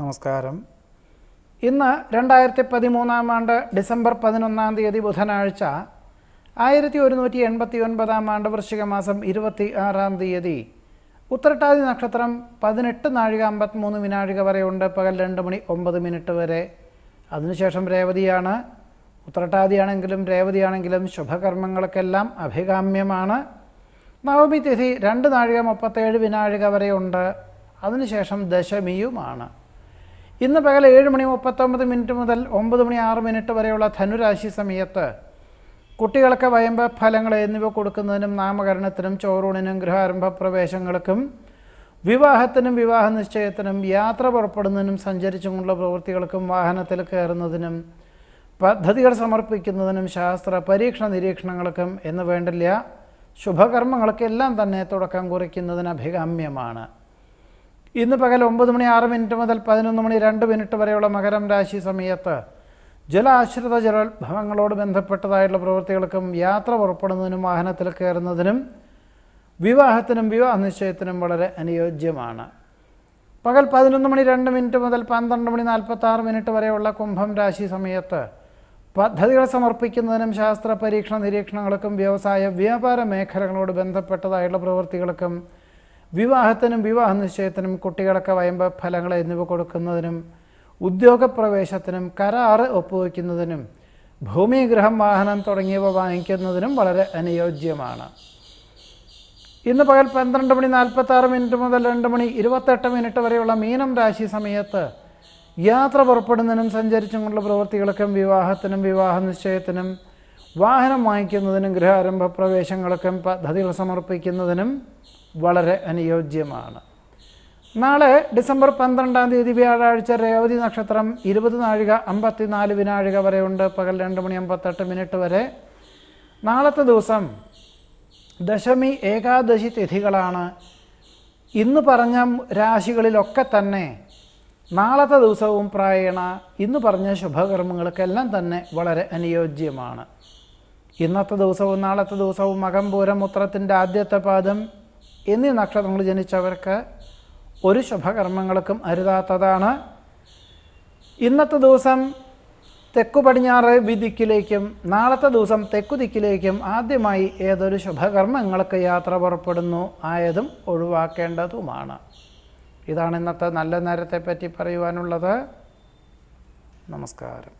നമസ്കാരം. ഇന്ന് 2013 ഡിസംബർ 11 ബുധനാഴ്ച, 1189 വൃശ്ചിക മാസം 26 ഉത്രട്ടാതി നക്ഷത്രം 18:53 വരെയുണ്ട്. പകൽ 2:09 വരെ. അതിനുശേഷം രേവതിയാണ്. ഉത്രട്ടാതിയാണെങ്കിലും രേവതിയാണെങ്കിലും ശുഭകർമ്മങ്ങൾക്കെല്ലാം അഭികാമ്യമാണ്. നവമി തിഥി 2:37 വരെയുണ്ട്. അതിനുശേഷം ദശമിയുമാണ്. ഇന്ന് പകൽ 7:39 മുതൽ 9:06 വരെയുള്ള ധനുരാശി സമയത്ത് കുട്ടികൾക്ക് വയമ്പ ഫലങ്ങൾ എന്നിവ കൊടുക്കുന്നതിനും നാമകരണത്തിനും ചോറൂണിനും ഗൃഹാരംഭ പ്രവേശങ്ങൾക്കും വിവാഹത്തിനും വിവാഹ നിശ്ചയത്തിനും യാത്ര പുറപ്പെടുന്നതിനും സഞ്ചരിച്ചുകൊണ്ടുള്ള പ്രവൃത്തികൾക്കും വാഹനത്തിൽ കയറുന്നതിനും പദ്ധതികൾ സമർപ്പിക്കുന്നതിനും ശാസ്ത്ര പരീക്ഷണ നിരീക്ഷണങ്ങൾക്കും എന്ന് വേണ്ടില്ല ശുഭകർമ്മങ്ങൾക്കെല്ലാം തന്നെ തുടക്കം കുറിക്കുന്നതിന് അഭികാമ്യമാണ്. ഇന്ന് പകൽ 9:06 മുതൽ 11:02 വരെയുള്ള മകരം രാശി സമയത്ത് ജലാശ്രിത ജലോത്ഭവങ്ങളോട് ബന്ധപ്പെട്ടതായിട്ടുള്ള പ്രവൃത്തികൾക്കും യാത്ര പുറപ്പെടുന്നതിനും വാഹനത്തിൽ കയറുന്നതിനും വിവാഹത്തിനും വിവാഹ നിശ്ചയത്തിനും വളരെ അനുയോജ്യമാണ്. പകൽ 11:02 മുതൽ 12:46 വരെയുള്ള കുംഭം രാശി സമയത്ത് പദ്ധതികൾ സമർപ്പിക്കുന്നതിനും ശാസ്ത്ര പരീക്ഷണ നിരീക്ഷണങ്ങൾക്കും വ്യവസായ വ്യാപാര മേഖലകളോട് ബന്ധപ്പെട്ടതായിട്ടുള്ള പ്രവൃത്തികൾക്കും വിവാഹത്തിനും വിവാഹ നിശ്ചയത്തിനും കുട്ടികൾക്ക് വയമ്പ ഫലങ്ങൾ എന്നിവ കൊടുക്കുന്നതിനും ഉദ്യോഗപ്രവേശത്തിനും കരാറ് ഒപ്പുവയ്ക്കുന്നതിനും ഭൂമി ഗൃഹം വാഹനം തുടങ്ങിയവ വാങ്ങിക്കുന്നതിനും വളരെ അനുയോജ്യമാണ്. ഇന്ന് പകൽ 12:46 മുതൽ 2:28 വരെയുള്ള മീനം രാശി സമയത്ത് യാത്ര പുറപ്പെടുന്നതിനും സഞ്ചരിച്ചുകൊണ്ടുള്ള പ്രവൃത്തികൾക്കും വിവാഹത്തിനും വിവാഹ നിശ്ചയത്തിനും വാഹനം വാങ്ങിക്കുന്നതിനും ഗൃഹാരംഭ പ്രവേശങ്ങൾക്കും പദ്ധതികൾ സമർപ്പിക്കുന്നതിനും വളരെ അനുയോജ്യമാണ്. നാളെ ഡിസംബർ 12 വ്യാഴാഴ്ച രേവതി നക്ഷത്രം 20:54 വരെയുണ്ട്. പകൽ 2:58 വരെ. നാളത്തെ ദിവസം ദശമി ഏകാദശി തിഥികളാണ്. ഇന്ന് പറഞ്ഞ രാശികളിലൊക്കെ തന്നെ നാളത്തെ ദിവസവും പ്രായണ ഇന്ന് പറഞ്ഞ ശുഭകർമ്മങ്ങൾക്കെല്ലാം തന്നെ വളരെ അനുയോജ്യമാണ്. ഇന്നത്തെ ദിവസവും നാളത്തെ ദിവസവും മകംപൂരം ഉത്രത്തിൻ്റെ ആദ്യത്തെ പാദം എന്നീ നക്ഷത്രങ്ങൾ ജനിച്ചവർക്ക് ഒരു ശുഭകർമ്മങ്ങൾക്കും അരുതാത്തതാണ്. ഇന്നത്തെ ദിവസം തെക്കു പടിഞ്ഞാറ് ദിക്കിലേക്കും നാളത്തെ ദിവസം തെക്കു ദിക്കിലേക്കും ആദ്യമായി ഏതൊരു ശുഭകർമ്മങ്ങൾക്ക് യാത്ര പുറപ്പെടുന്നു ആയതും ഒഴിവാക്കേണ്ടതുമാണ്. ഇതാണ് ഇന്നത്തെ നല്ല നേരത്തെ പറ്റി പറയുവാനുള്ളത്. നമസ്കാരം.